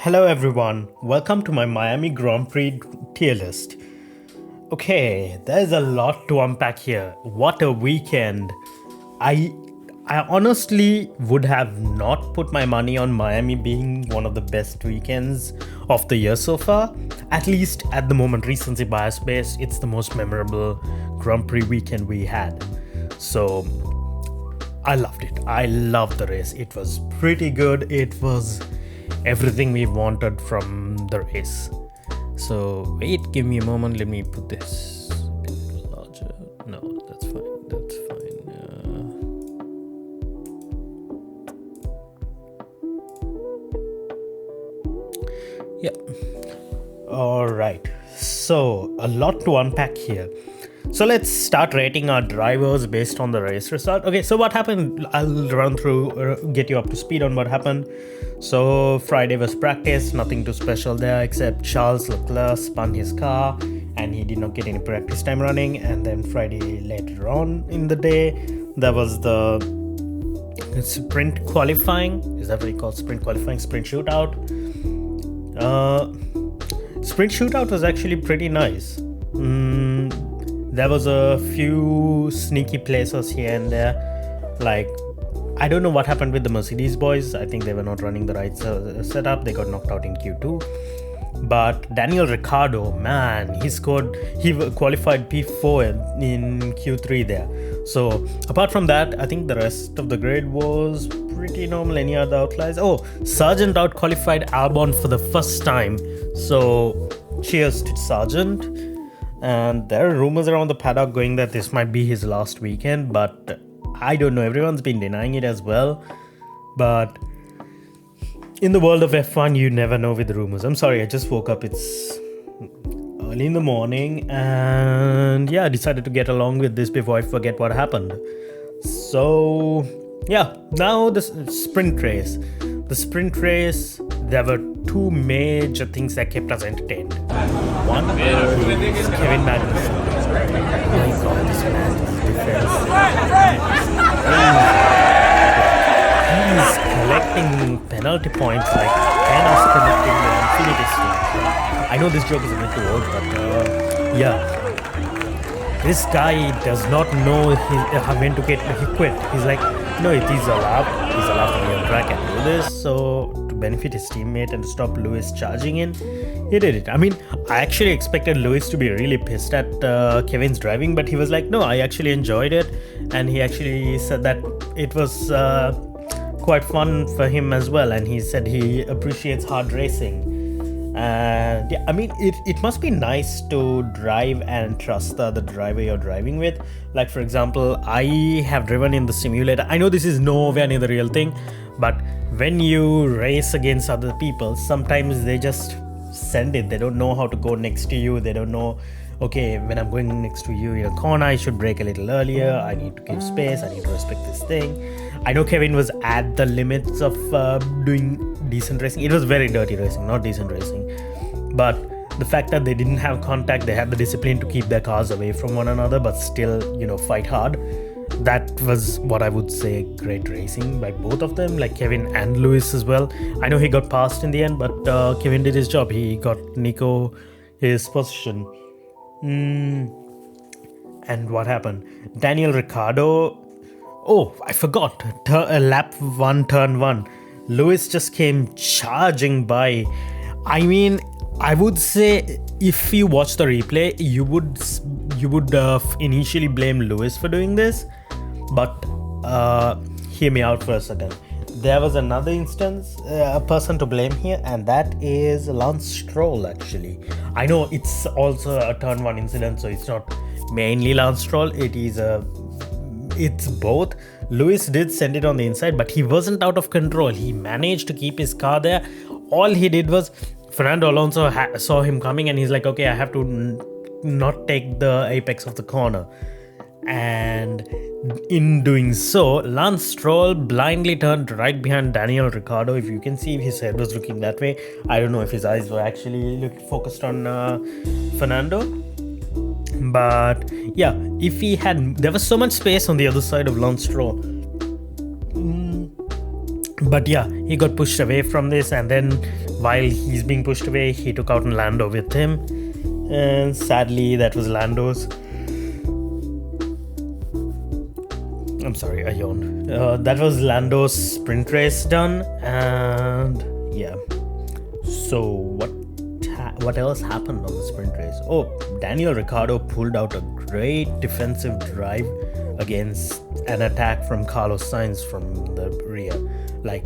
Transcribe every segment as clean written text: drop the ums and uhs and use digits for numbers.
Hello everyone, welcome to my Miami Grand Prix tier list. Okay, there's a lot to unpack here. What a weekend. I I honestly would have not put my money on Miami being one of the best weekends of the year so far. At least at the moment, recency bias based, it's the most memorable Grand Prix weekend we had. So I loved it. I loved the race. It was pretty good. It was everything we wanted from the race. So wait, give me a moment. Let me put this a bit larger. No, that's fine. That's fine. Yeah. All right. So a lot to unpack here. So let's start rating our drivers based on the race result. Okay, so what happened? I'll run through, get you up to speed on what happened. So Friday was practice, nothing too special there except Charles Leclerc spun his car and he did not get any practice time running. And then Friday later on in the day, there was the sprint qualifying. Is that what you call sprint qualifying? Sprint shootout. Sprint shootout was actually pretty nice. There was a few sneaky places here and there. Like, I don't know what happened with the Mercedes boys. I think they were not running the right setup. They got knocked out in Q2. But Daniel Ricciardo, man, he qualified P4 in Q3 there. So apart from that, I think the rest of the grid was pretty normal. Any other outliers? Oh, Sargent out qualified Albon for the first time. So cheers to Sargent. And there are rumors around the paddock going that this might be his last weekend, but I don't know. Everyone's been denying it as well. But in the world of F1, you never know with the rumors. I'm sorry, I just woke up. It's early in the morning, and yeah, I decided to get along with this before I forget what happened. So yeah, now the sprint race. The sprint race, there were two major things that kept us entertained. One is Kevin Magnussen. Oh my god, this man is defense. He's collecting penalty points like Thanos collecting the Infinity Stone. I know this joke is a bit too old, but yeah. This guy does not know when to get. He quit. He's like, no, he's allowed to be on track and do this. So to benefit his teammate and to stop Lewis charging in, he did it. I mean, I actually expected Lewis to be really pissed at Kevin's driving, but he was like, no, I actually enjoyed it, and he actually said that it was quite fun for him as well, and he said he appreciates hard racing. And yeah, I mean, it must be nice to drive and trust the other driver you're driving with. Like, for example, I have driven in the simulator. I know this is nowhere near the real thing, but when you race against other people, sometimes they just send it. They don't know how to go next to you. They don't know, okay, when I'm going next to you in a corner, I should brake a little earlier. I need to give space. I need to respect this thing. I know Kevin was at the limits of doing decent racing. It was very dirty racing, not decent racing. But the fact that they didn't have contact, they had the discipline to keep their cars away from one another, but still, fight hard. That was what I would say great racing by both of them, like Kevin and Lewis as well. I know he got passed in the end, but Kevin did his job. He got Nico his position. And what happened? Daniel Ricciardo. Oh, I forgot. Lap 1, turn 1. Lewis just came charging by. I mean, I would say if you watch the replay, you would initially blame Lewis for doing this. But hear me out for a second. There was another instance, a person to blame here, and that is Lance Stroll, actually. I know it's also a turn 1 incident, so it's not mainly Lance Stroll. It's both. Lewis did send it on the inside, but he wasn't out of control. He managed to keep his car there. All he did was, Fernando Alonso saw him coming and he's like, okay, I have to not take the apex of the corner. And in doing so, Lance Stroll blindly turned right behind Daniel Ricciardo. If you can see, his head was looking that way. I don't know if his eyes were actually focused on Fernando. But yeah, if he had, there was so much space on the other side of Lance Stroll. But yeah, he got pushed away from this, and then while he's being pushed away, he took out Lando with him, and sadly that was Lando's. I'm sorry, I yawned. That was Lando's sprint race done, and yeah. So what else happened on the sprint race? Oh, Daniel Ricciardo pulled out a great defensive drive against an attack from Carlos Sainz from the rear. Like,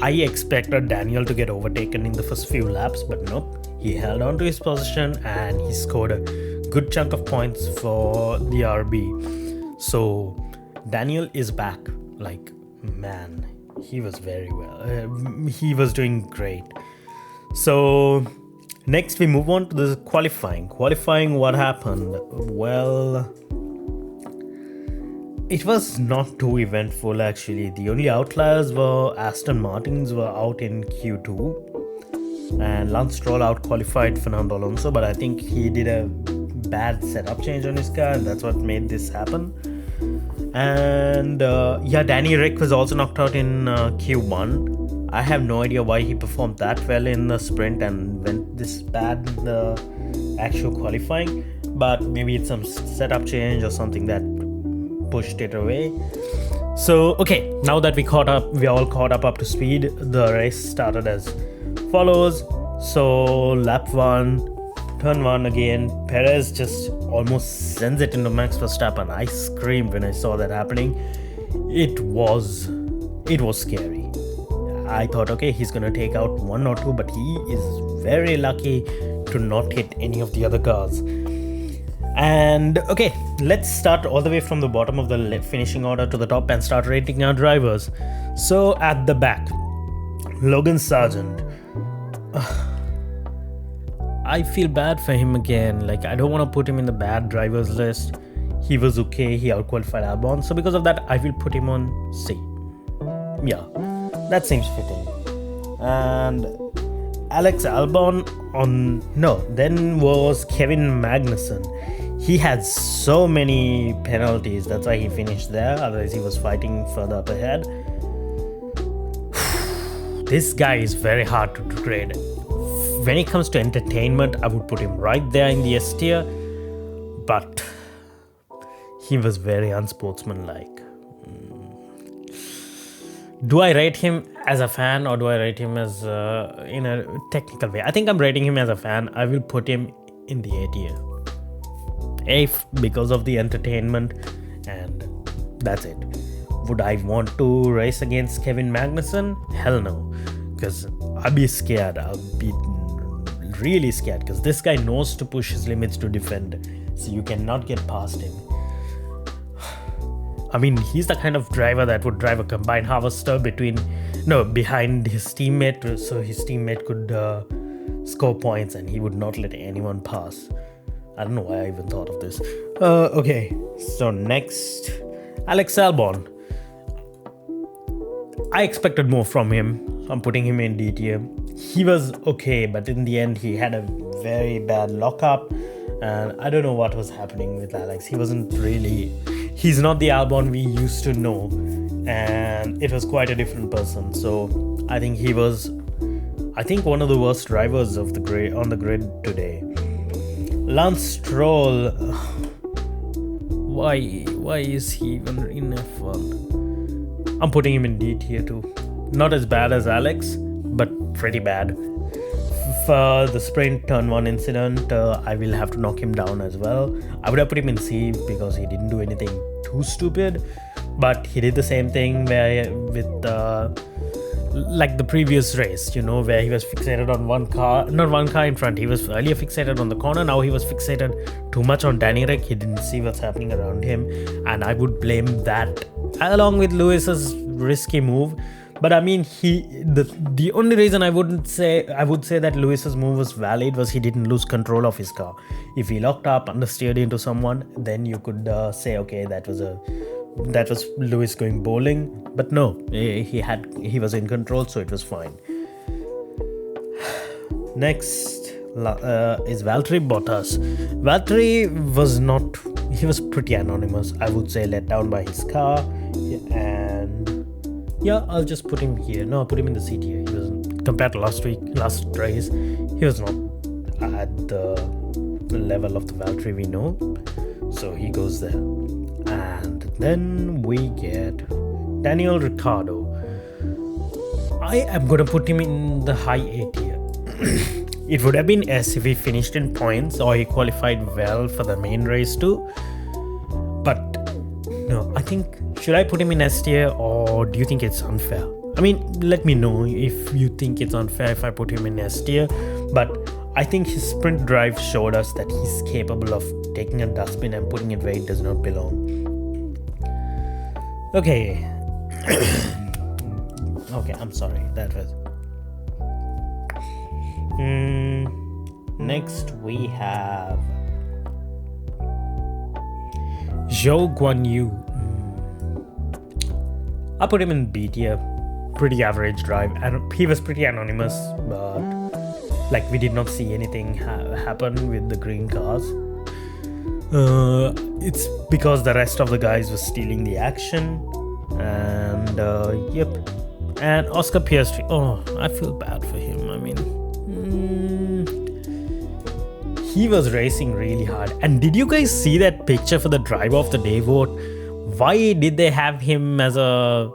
I expected Daniel to get overtaken in the first few laps, but nope. He held on to his position and he scored a good chunk of points for the RB. So Daniel is back. Like, man, he was very well. He was doing great. So next we move on to the qualifying. Qualifying, what happened? Well, it was not too eventful actually. The only outliers were Aston Martins were out in Q2 and Lance Stroll out qualified Fernando Alonso, but I think he did a bad setup change on his car and that's what made this happen. And Danny Rick was also knocked out in Q1. I have no idea why he performed that well in the sprint and went this bad in the actual qualifying, but maybe it's some setup change or something that pushed it away. So okay, now that we're all caught up to speed, the race started as follows. So lap 1, turn 1 again, Perez just almost sends it into Max Verstappen. I screamed when I saw that happening. It was scary. I thought, okay, he's gonna take out 1 or 2, but he is very lucky to not hit any of the other cars. And okay, let's start all the way from the bottom of the finishing order to the top and start rating our drivers. So at the back, Logan Sargent. I feel bad for him again. Like, I don't want to put him in the bad drivers list. He was okay, he outqualified Albon, so because of that I will put him on C. Yeah, that seems fitting. And Alex Albon then was Kevin Magnussen. He had so many penalties, that's why he finished there, otherwise he was fighting further up ahead. This guy is very hard to grade. When it comes to entertainment, I would put him right there in the S tier, but he was very unsportsmanlike. Do I rate him as a fan or do I rate him as in a technical way? I think I'm rating him as a fan. I will put him in the A tier. A because of the entertainment, and that's it. Would I want to race against Kevin Magnussen? Hell no, because I'll be scared. I'll be really scared because this guy knows to push his limits to defend, so you cannot get past him. I mean, he's the kind of driver that would drive a combine harvester behind his teammate, so his teammate could score points and he would not let anyone pass. I don't know why I even thought of this. Okay, so next, Alex Albon. I expected more from him. I'm putting him in D tier. He was okay, but in the end he had a very bad lockup, and I don't know what was happening with Alex. He's not the Albon we used to know, and it was quite a different person. So I think he was one of the worst drivers of on the grid today. Lance Stroll, why is he even in F1? I'm putting him in D tier too. Not as bad as Alex, but pretty bad. For the sprint turn 1 incident, I will have to knock him down as well. I would have put him in C because he didn't do anything too stupid, but he did the same thing like the previous race, where he was fixated on not one car in front. He was earlier fixated on the corner, now he was fixated too much on Danny Rick. He didn't see what's happening around him, and I would blame that along with Lewis's risky move. But I mean, the only reason I would say that Lewis's move was valid was he didn't lose control of his car. If he locked up, understeered into someone, then you could say, okay, that was Lewis going bowling. But no, he was in control, so it was fine. Next is Valtteri Bottas. Valtteri was pretty anonymous. I would say let down by his car, and yeah, I'll just put him here. No, I'll put him in the C tier. He wasn't compared to last race, he was not at the level of the Valtteri we know. So he goes there. And then we get Daniel Ricciardo. I am going to put him in the high A tier. It would have been S if he finished in points or he qualified well for the main race too. But no, I think, should I put him in S tier or do you think it's unfair? I mean, let me know if you think it's unfair if I put him in S tier. But I think his sprint drive showed us that he's capable of taking a dustbin and putting it where it does not belong. Okay. Okay, I'm sorry. That was... Next we have Zhou Guanyu. I put him in B tier. Pretty average drive, and he was pretty anonymous, but like we did not see anything happen with the green cars. It's because the rest of the guys were stealing the action, and yep. And Oscar Piastri, oh, I feel bad for him. I mean, he was racing really hard. And did you guys see that picture for the driver of the day vote? Why did they have him as a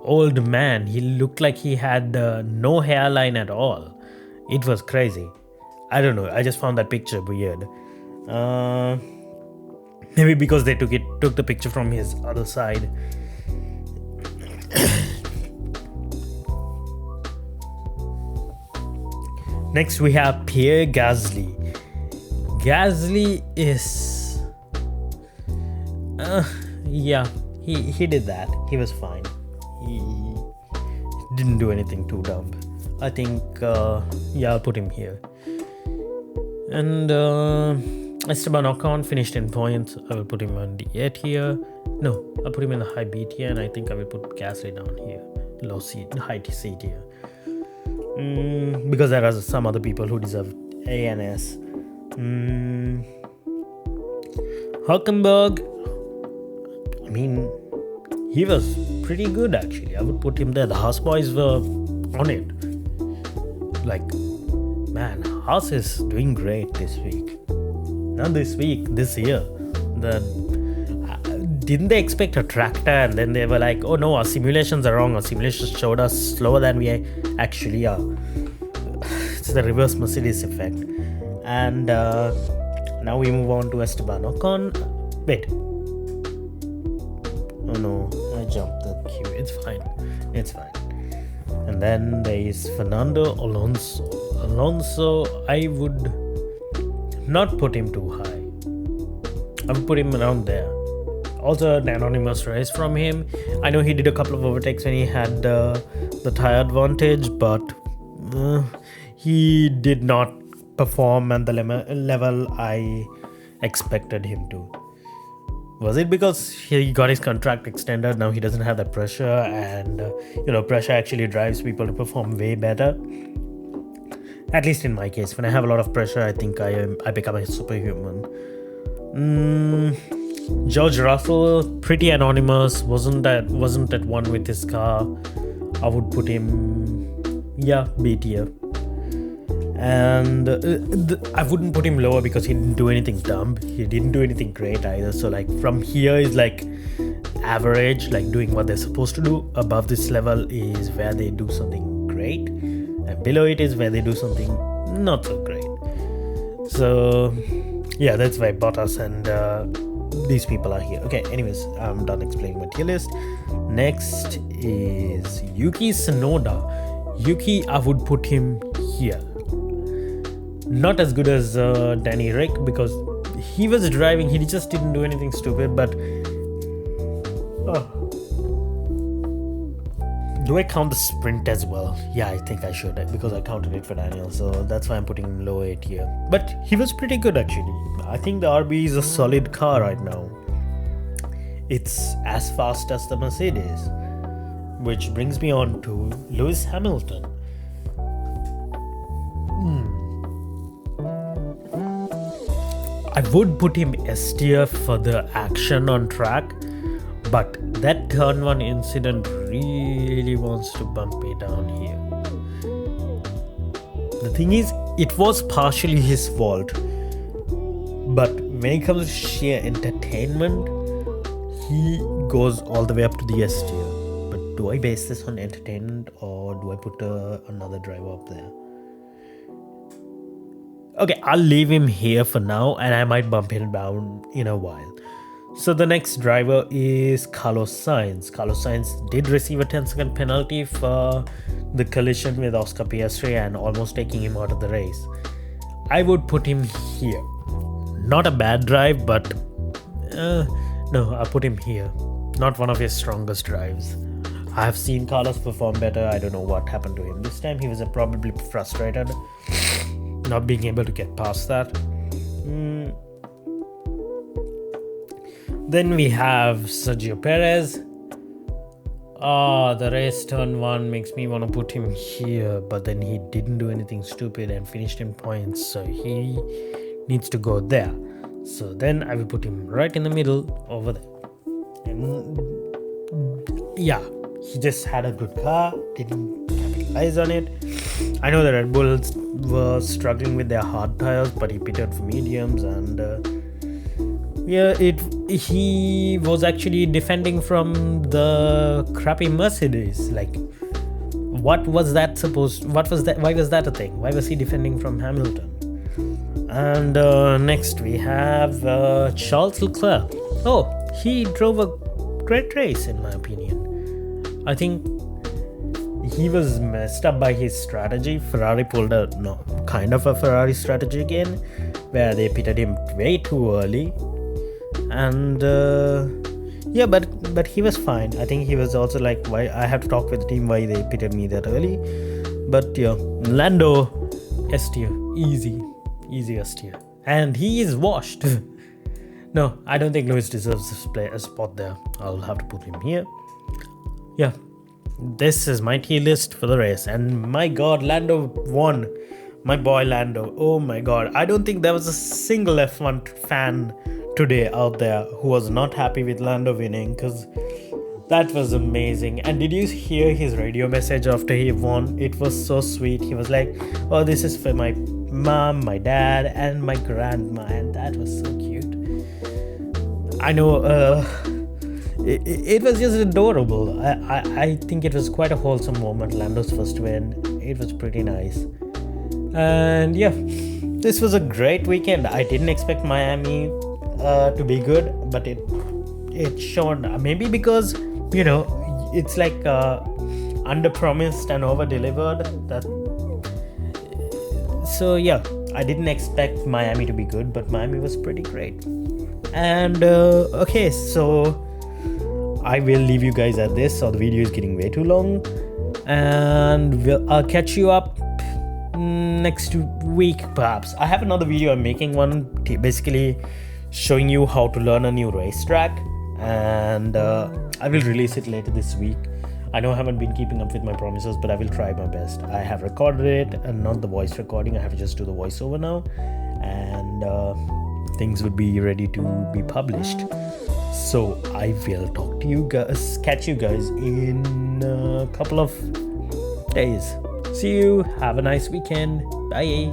old man? He looked like he had no hairline at all. It was crazy. I don't know. I just found that picture weird. Maybe because they took the picture from his other side. Next we have Pierre Gasly. Gasly is... yeah, he did that. He was fine. He didn't do anything too dumb. I think, yeah, I'll put him here. And Esteban Ocon finished in points. I will put him on the A tier. No, I'll put him in the high B tier, and I think I will put Gasly down here. High C tier. Because there are some other people who deserve A and S. Hulkenberg, I mean, he was pretty good actually. I would put him there. The Haas boys were on it. Like, man, Haas is doing great this week. Not this week, this year. Didn't they expect a tractor, and then they were like, oh no, our simulations are wrong. Our simulations showed us slower than we actually are. It's the reverse Mercedes effect. And now we move on to Esteban Ocon. Wait. Oh no, I jumped the queue. It's fine. It's fine. And then there is Fernando Alonso. Alonso, I would not put him too high. I would put him around there. Also an anonymous race from him. I know he did a couple of overtakes when he had the tire advantage, but he did not perform at the level I expected him to. Was it because he got his contract extended? Now he doesn't have that pressure, and pressure actually drives people to perform way better. At least in my case, when I have a lot of pressure, I think I become a superhuman. George Russell, pretty anonymous. Wasn't at one with his car. I would put him, yeah, B tier. And I wouldn't put him lower because he didn't do anything dumb. He didn't do anything great either. So like from here is like average, like doing what they're supposed to do. Above this level is where they do something great, and below it is where they do something not so great. So yeah, that's why Bottas and these people are here. Okay, anyways, I'm done explaining my tier list. Next is Yuki Tsunoda. Yuki, I would put him here. Not as good as Danny Rick, because he was driving, he just didn't do anything stupid, but do I count the sprint as well? Yeah, I think I should, because I counted it for Daniel, so that's why I'm putting him low 8 here. But he was pretty good actually. I think the RB is a solid car right now. It's as fast as the Mercedes, which brings me on to Lewis Hamilton. I would put him S tier for the action on track, but that turn 1 incident really wants to bump me down here. The thing is, it was partially his fault. But when it comes to sheer entertainment, he goes all the way up to the S tier. But do I base this on entertainment or do I put another driver up there? Okay, I'll leave him here for now and I might bump him down in a while. So the next driver is Carlos Sainz. Carlos Sainz did receive a 10-second penalty for the collision with Oscar Piastri and almost taking him out of the race. I would put him here. Not a bad drive, but no, I'll put him here. Not one of his strongest drives. I have seen Carlos perform better. I don't know what happened to him. This time he was probably frustrated, not being able to get past that. Then we have Sergio Perez. The race turn 1 makes me want to put him here, but then he didn't do anything stupid and finished in points, so he needs to go there. So then I will put him right in the middle over there. And yeah, he just had a good car, didn't capitalize on it. I know the Red Bulls were struggling with their hard tires, but he pitted for mediums, and he was actually defending from the crappy Mercedes. Like, why was that a thing? Why was he defending from Hamilton? And next we have Charles Leclerc. Oh, he drove a great race in my opinion. I think he was messed up by his strategy. Ferrari pulled a kind of a Ferrari strategy again, where they pitted him way too early. And yeah, but he was fine. I think he was also like, why I have to talk with the team why they pitted me that early. But yeah, Lando S tier, easy S tier, and he is washed. No, I don't think Lewis deserves to play a spot there. I'll have to put him here. Yeah, this is my tier list for the race, and my god, Lando won. My boy Lando, oh my god, I don't think there was a single F1 fan today out there who was not happy with Lando winning, because that was amazing. And did you hear his radio message after he won? It was so sweet. He was like, oh, this is for my mom, my dad, and my grandma, and that was so cute. I know it was just adorable. I think it was quite a wholesome moment. Lando's first win, it was pretty nice. And yeah, this was a great weekend. I didn't expect Miami to be good, but it shone. Maybe because, you know, it's like under promised and over delivered. So yeah, I didn't expect Miami to be good, but Miami was pretty great. And okay, so I will leave you guys at this, or the video is getting way too long, and I'll catch you up next week perhaps. I have another video I'm making, one basically showing you how to learn a new racetrack, and I will release it later this week. I know I haven't been keeping up with my promises, but I will try my best. I have recorded it, and not the voice recording. I have to just do the voiceover now, and things would be ready to be published. So I will talk to you guys, catch you guys in a couple of days. See you. Have a nice weekend. Bye.